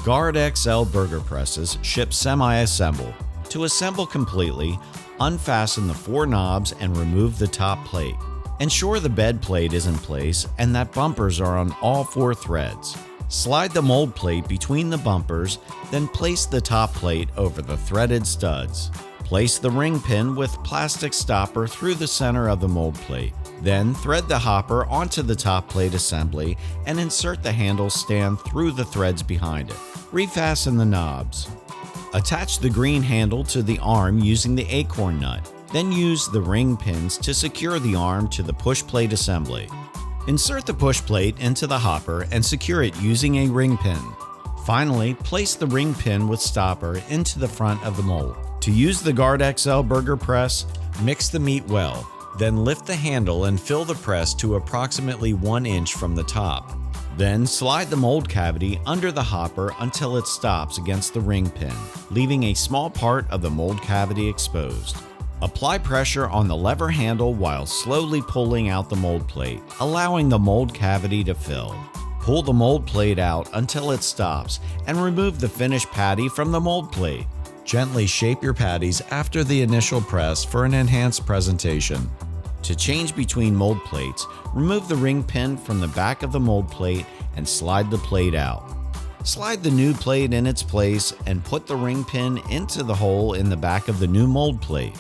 Garde XL burger presses ship semi-assembled. To assemble completely, unfasten the 4 knobs and remove the top plate. Ensure the bed plate is in place and that bumpers are on all 4 threads. Slide the mold plate between the bumpers, then place the top plate over the threaded studs. Place the ring pin with plastic stopper through the center of the mold plate. Then thread the hopper onto the top plate assembly and insert the handle stand through the threads behind it. Refasten the knobs. Attach the green handle to the arm using the acorn nut. Then use the ring pins to secure the arm to the push plate assembly. Insert the push plate into the hopper and secure it using a ring pin. Finally, place the ring pin with stopper into the front of the mold. To use the Garde XL burger press, mix the meat well. Then lift the handle and fill the press to approximately 1 inch from the top. Then slide the mold cavity under the hopper until it stops against the ring pin, leaving a small part of the mold cavity exposed. Apply pressure on the lever handle while slowly pulling out the mold plate, allowing the mold cavity to fill. Pull the mold plate out until it stops and remove the finished patty from the mold plate. Gently shape your patties after the initial press for an enhanced presentation. To change between mold plates, remove the ring pin from the back of the mold plate and slide the plate out. Slide the new plate in its place and put the ring pin into the hole in the back of the new mold plate.